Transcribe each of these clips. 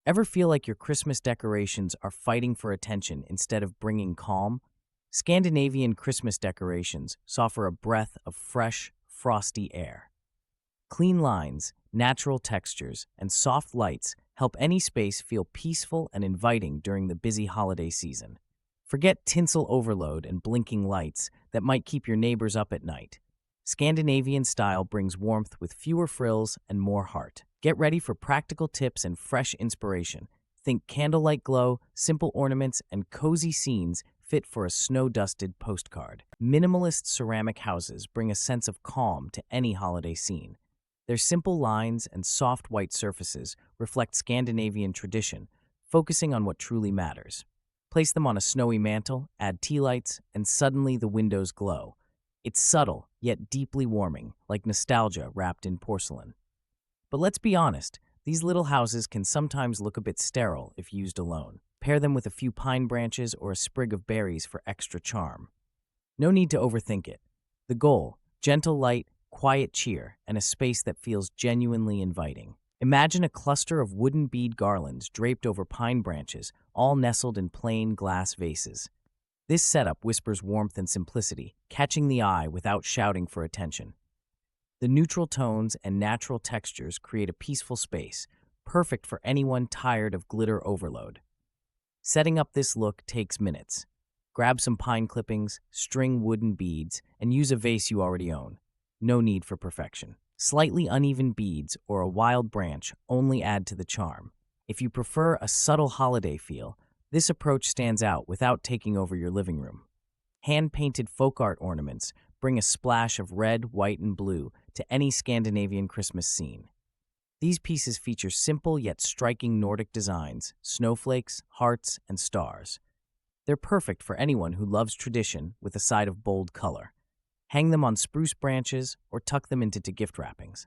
Ever feel like your Christmas decorations are fighting for attention instead of bringing calm? Scandinavian Christmas decorations offer a breath of fresh, frosty air. Clean lines, natural textures, and soft lights help any space feel peaceful and inviting during the busy holiday season. Forget tinsel overload and blinking lights that might keep your neighbors up at night. Scandinavian style brings warmth with fewer frills and more heart. Get ready for practical tips and fresh inspiration. Think candlelight glow, simple ornaments, and cozy scenes fit for a snow-dusted postcard. Minimalist ceramic houses bring a sense of calm to any holiday scene. Their simple lines and soft white surfaces reflect Scandinavian tradition, focusing on what truly matters. Place them on a snowy mantle, add tea lights, and suddenly the windows glow. It's subtle, yet deeply warming, like nostalgia wrapped in porcelain. But let's be honest, these little houses can sometimes look a bit sterile if used alone. Pair them with a few pine branches or a sprig of berries for extra charm. No need to overthink it. The goal: gentle light, quiet cheer, and a space that feels genuinely inviting. Imagine a cluster of wooden bead garlands draped over pine branches, all nestled in plain glass vases. This setup whispers warmth and simplicity, catching the eye without shouting for attention. The neutral tones and natural textures create a peaceful space, perfect for anyone tired of glitter overload. Setting up this look takes minutes. Grab some pine clippings, string wooden beads, and use a vase you already own. No need for perfection. Slightly uneven beads or a wild branch only add to the charm. If you prefer a subtle holiday feel, this approach stands out without taking over your living room. Hand-painted folk art ornaments bring a splash of red, white, and blue to any Scandinavian Christmas scene. These pieces feature simple yet striking Nordic designs, snowflakes, hearts, and stars. They're perfect for anyone who loves tradition with a side of bold color. Hang them on spruce branches or tuck them into gift wrappings.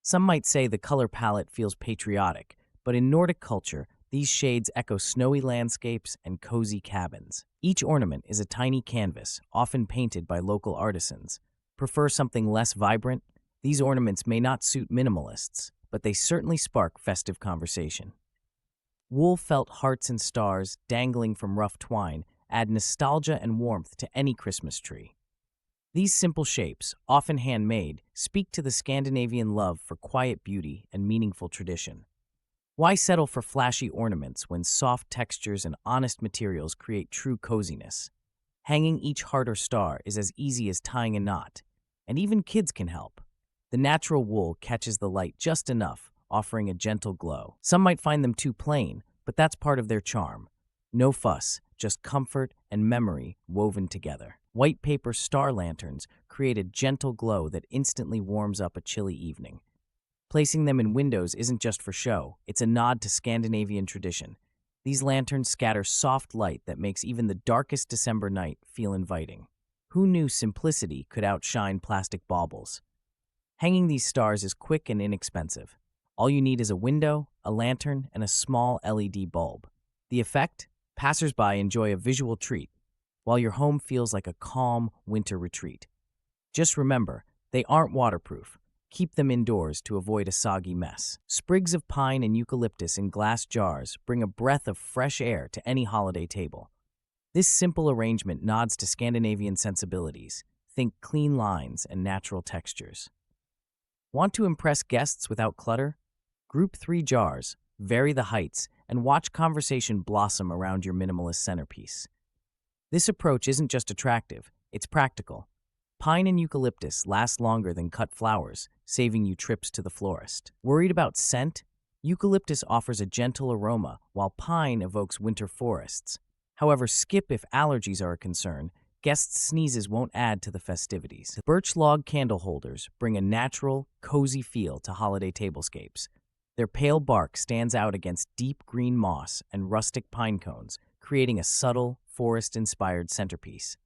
Some might say the color palette feels patriotic, but in Nordic culture, these shades echo snowy landscapes and cozy cabins. Each ornament is a tiny canvas, often painted by local artisans. Prefer something less vibrant? These ornaments may not suit minimalists, but they certainly spark festive conversation. Wool felt hearts and stars dangling from rough twine add nostalgia and warmth to any Christmas tree. These simple shapes, often handmade, speak to the Scandinavian love for quiet beauty and meaningful tradition. Why settle for flashy ornaments when soft textures and honest materials create true coziness? Hanging each heart or star is as easy as tying a knot, and even kids can help. The natural wool catches the light just enough, offering a gentle glow. Some might find them too plain, but that's part of their charm. No fuss, just comfort and memory woven together. White paper star lanterns create a gentle glow that instantly warms up a chilly evening. Placing them in windows isn't just for show, it's a nod to Scandinavian tradition. These lanterns scatter soft light that makes even the darkest December night feel inviting. Who knew simplicity could outshine plastic baubles? Hanging these stars is quick and inexpensive. All you need is a window, a lantern, and a small LED bulb. The effect? Passersby enjoy a visual treat, while your home feels like a calm winter retreat. Just remember, they aren't waterproof. Keep them indoors to avoid a soggy mess. Sprigs of pine and eucalyptus in glass jars bring a breath of fresh air to any holiday table. This simple arrangement nods to Scandinavian sensibilities. Think clean lines and natural textures. Want to impress guests without clutter? Group 3 jars, vary the heights, and watch conversation blossom around your minimalist centerpiece. This approach isn't just attractive, it's practical. Pine and eucalyptus last longer than cut flowers, saving you trips to the florist. Worried about scent? Eucalyptus offers a gentle aroma, while pine evokes winter forests. However, skip if allergies are a concern. Guests' sneezes won't add to the festivities. Birch log candle holders bring a natural, cozy feel to holiday tablescapes. Their pale bark stands out against deep green moss and rustic pine cones, creating a subtle, forest-inspired centerpiece.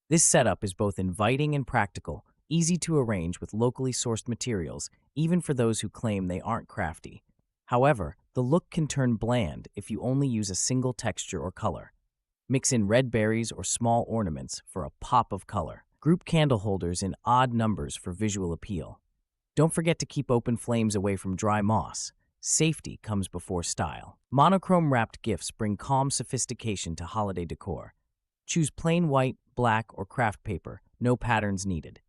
This setup is both inviting and practical, easy to arrange with locally sourced materials, even for those who claim they aren't crafty. However, the look can turn bland if you only use a single texture or color. Mix in red berries or small ornaments for a pop of color. Group candle holders in odd numbers for visual appeal. Don't forget to keep open flames away from dry moss. safety comes before style. Monochrome wrapped gifts bring calm sophistication to holiday decor. Choose plain white, black, or craft paper, no patterns needed.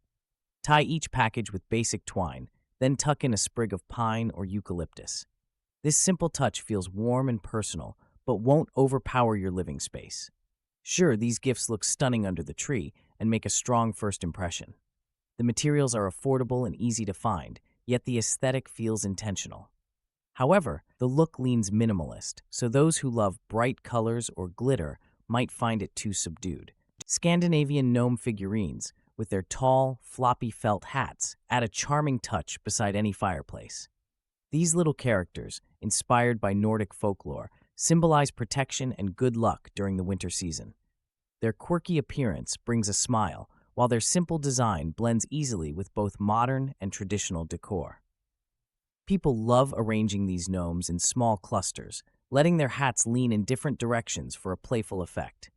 Tie each package with basic twine, then tuck in a sprig of pine or eucalyptus. This simple touch feels warm and personal, but won't overpower your living space. Sure, these gifts look stunning under the tree and make a strong first impression. The materials are affordable and easy to find, yet the aesthetic feels intentional. However, the look leans minimalist, so those who love bright colors or glitter might find it too subdued. Scandinavian gnome figurines, with their tall, floppy felt hats, add a charming touch beside any fireplace. These little characters, inspired by Nordic folklore, symbolize protection and good luck during the winter season. Their quirky appearance brings a smile, while their simple design blends easily with both modern and traditional decor. People love arranging these gnomes in small clusters, letting their hats lean in different directions for a playful effect.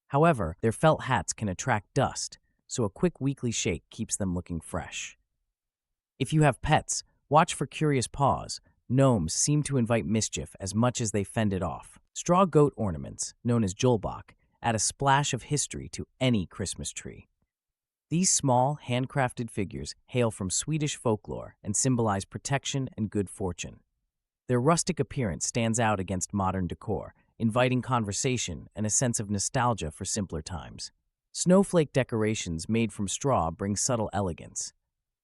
However, their felt hats can attract dust, so a quick weekly shake keeps them looking fresh. If you have pets, watch for curious paws. Gnomes seem to invite mischief as much as they fend it off. Straw goat ornaments, known as jolbak, add a splash of history to any Christmas tree. These small, handcrafted figures hail from Swedish folklore and symbolize protection and good fortune. Their rustic appearance stands out against modern decor, inviting conversation and a sense of nostalgia for simpler times. Snowflake decorations made from straw bring subtle elegance.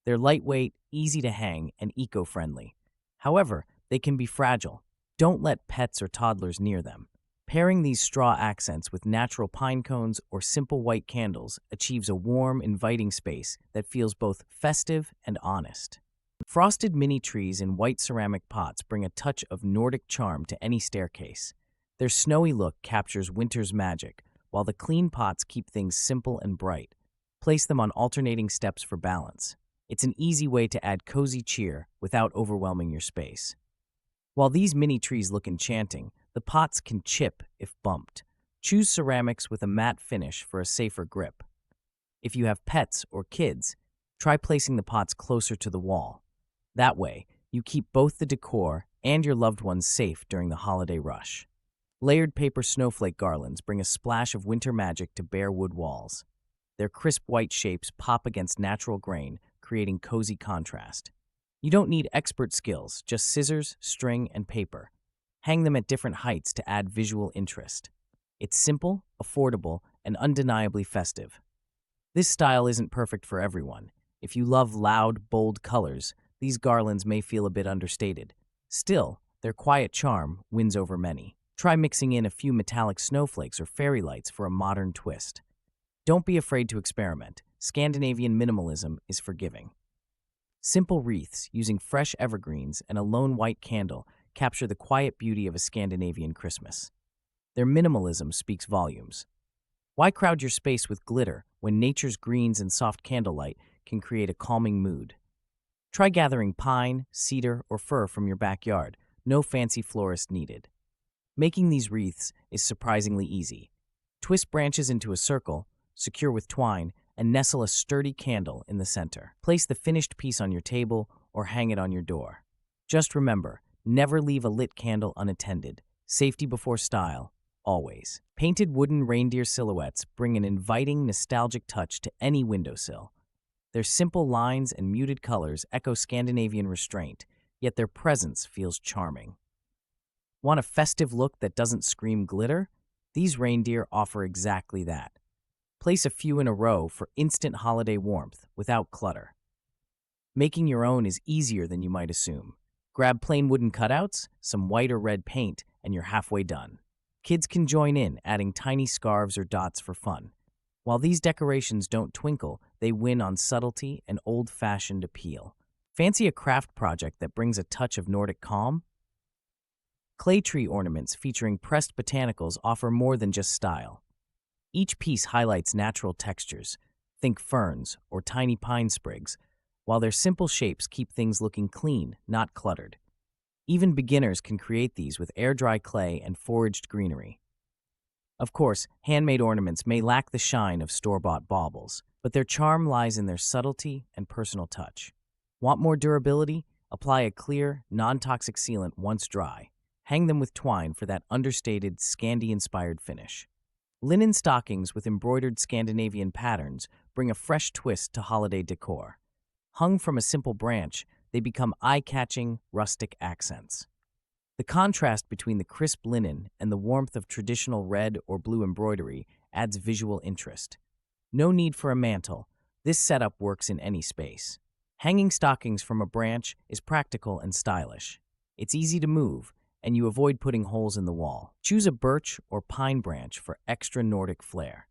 They're lightweight, easy to hang, and eco-friendly. However, they can be fragile. Don't let pets or toddlers near them. Pairing these straw accents with natural pine cones or simple white candles achieves a warm, inviting space that feels both festive and honest. Frosted mini trees in white ceramic pots bring a touch of Nordic charm to any staircase. Their snowy look captures winter's magic, while the clean pots keep things simple and bright. Place them on alternating steps for balance. It's an easy way to add cozy cheer without overwhelming your space. While these mini trees look enchanting, the pots can chip if bumped. Choose ceramics with a matte finish for a safer grip. If you have pets or kids, try placing the pots closer to the wall. That way, you keep both the decor and your loved ones safe during the holiday rush. Layered paper snowflake garlands bring a splash of winter magic to bare wood walls. Their crisp white shapes pop against natural grain, creating cozy contrast. You don't need expert skills, just scissors, string, and paper. Hang them at different heights to add visual interest. It's simple, affordable, and undeniably festive. This style isn't perfect for everyone. If you love loud, bold colors, these garlands may feel a bit understated. Still, their quiet charm wins over many. Try mixing in a few metallic snowflakes or fairy lights for a modern twist. Don't be afraid to experiment. Scandinavian minimalism is forgiving. Simple wreaths using fresh evergreens and a lone white candle capture the quiet beauty of a Scandinavian Christmas. Their minimalism speaks volumes. Why crowd your space with glitter when nature's greens and soft candlelight can create a calming mood? Try gathering pine, cedar, or fir from your backyard. No fancy florist needed. Making these wreaths is surprisingly easy. Twist branches into a circle, secure with twine, and nestle a sturdy candle in the center. Place the finished piece on your table or hang it on your door. Just remember, never leave a lit candle unattended. Safety before style, always. Painted wooden reindeer silhouettes bring an inviting, nostalgic touch to any windowsill. Their simple lines and muted colors echo Scandinavian restraint, yet their presence feels charming. Want a festive look that doesn't scream glitter? These reindeer offer exactly that. Place a few in a row for instant holiday warmth without clutter. Making your own is easier than you might assume. Grab plain wooden cutouts, some white or red paint, and you're halfway done. Kids can join in, adding tiny scarves or dots for fun. While these decorations don't twinkle, they win on subtlety and old-fashioned appeal. Fancy a craft project that brings a touch of Nordic calm? Clay tree ornaments featuring pressed botanicals offer more than just style. Each piece highlights natural textures, think ferns or tiny pine sprigs, while their simple shapes keep things looking clean, not cluttered. Even beginners can create these with air-dry clay and foraged greenery. Of course, handmade ornaments may lack the shine of store-bought baubles, but their charm lies in their subtlety and personal touch. Want more durability? Apply a clear, non-toxic sealant once dry. Hang them with twine for that understated, Scandi-inspired finish. Linen stockings with embroidered Scandinavian patterns bring a fresh twist to holiday decor. Hung from a simple branch, they become eye-catching, rustic accents. The contrast between the crisp linen and the warmth of traditional red or blue embroidery adds visual interest. No need for a mantle. This setup works in any space. Hanging stockings from a branch is practical and stylish. It's easy to move, and you avoid putting holes in the wall. Choose a birch or pine branch for extra Nordic flair.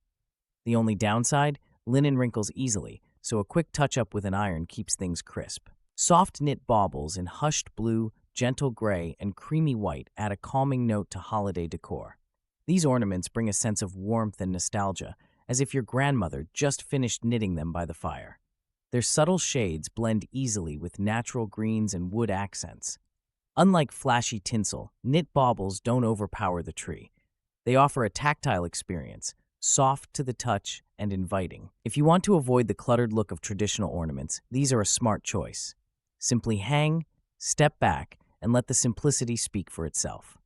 The only downside? Linen wrinkles easily, so a quick touch-up with an iron keeps things crisp. Soft knit baubles in hushed blue, gentle gray, and creamy white add a calming note to holiday decor. These ornaments bring a sense of warmth and nostalgia, as if your grandmother just finished knitting them by the fire. Their subtle shades blend easily with natural greens and wood accents. Unlike flashy tinsel, knit baubles don't overpower the tree. They offer a tactile experience, soft to the touch and inviting. If you want to avoid the cluttered look of traditional ornaments, these are a smart choice. Simply hang, step back, and let the simplicity speak for itself.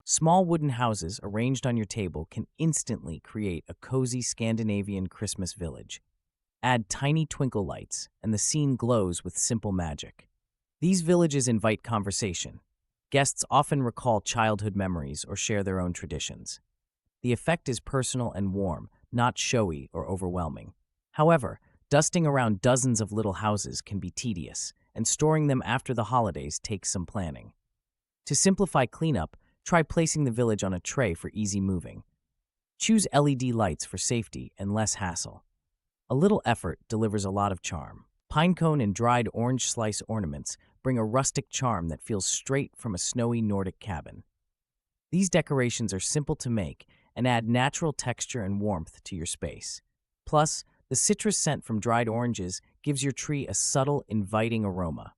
Small wooden houses arranged on your table can instantly create a cozy Scandinavian Christmas village. Add tiny twinkle lights, and the scene glows with simple magic. These villages invite conversation. Guests often recall childhood memories or share their own traditions. The effect is personal and warm, not showy or overwhelming. However, dusting around dozens of little houses can be tedious, and storing them after the holidays takes some planning. To simplify cleanup, try placing the village on a tray for easy moving. Choose LED lights for safety and less hassle. A little effort delivers a lot of charm. Pinecone and dried orange slice ornaments bring a rustic charm that feels straight from a snowy Nordic cabin. These decorations are simple to make and add natural texture and warmth to your space. Plus, the citrus scent from dried oranges gives your tree a subtle, inviting aroma.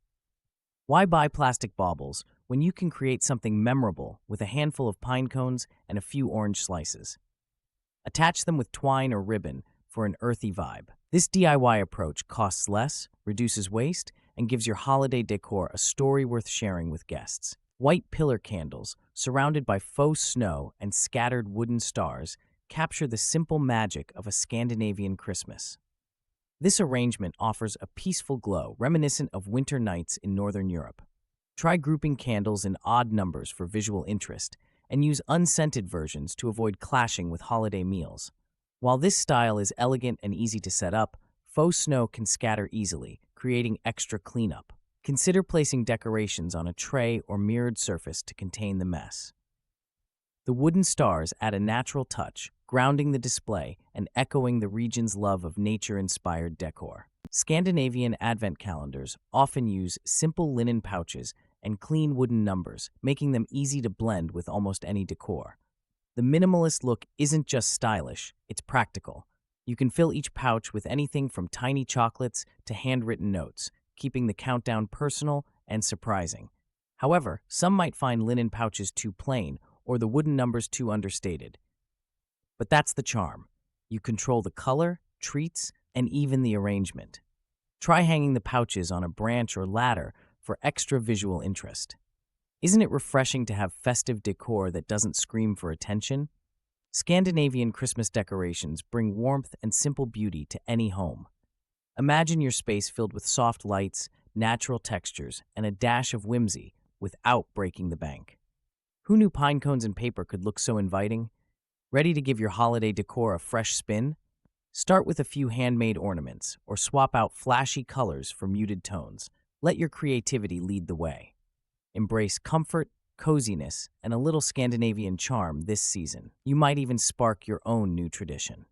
Why buy plastic baubles when you can create something memorable with a handful of pine cones and a few orange slices? Attach them with twine or ribbon for an earthy vibe. This DIY approach costs less, reduces waste, and gives your holiday decor a story worth sharing with guests. White pillar candles, surrounded by faux snow and scattered wooden stars, capture the simple magic of a Scandinavian Christmas. This arrangement offers a peaceful glow reminiscent of winter nights in Northern Europe. Try grouping candles in odd numbers for visual interest, and use unscented versions to avoid clashing with holiday meals. While this style is elegant and easy to set up, faux snow can scatter easily, creating extra cleanup. Consider placing decorations on a tray or mirrored surface to contain the mess. The wooden stars add a natural touch, grounding the display and echoing the region's love of nature-inspired decor. Scandinavian advent calendars often use simple linen pouches and clean wooden numbers, making them easy to blend with almost any decor. The minimalist look isn't just stylish, it's practical. You can fill each pouch with anything from tiny chocolates to handwritten notes, keeping the countdown personal and surprising. However, some might find linen pouches too plain or the wooden numbers too understated. But that's the charm. You control the color, treats, and even the arrangement. Try hanging the pouches on a branch or ladder for extra visual interest. Isn't it refreshing to have festive decor that doesn't scream for attention? Scandinavian Christmas decorations bring warmth and simple beauty to any home. Imagine your space filled with soft lights, natural textures, and a dash of whimsy without breaking the bank. Who knew pine cones and paper could look so inviting? Ready to give your holiday decor a fresh spin? Start with a few handmade ornaments or swap out flashy colors for muted tones. Let your creativity lead the way. Embrace comfort, coziness, and a little Scandinavian charm this season. You might even spark your own new tradition.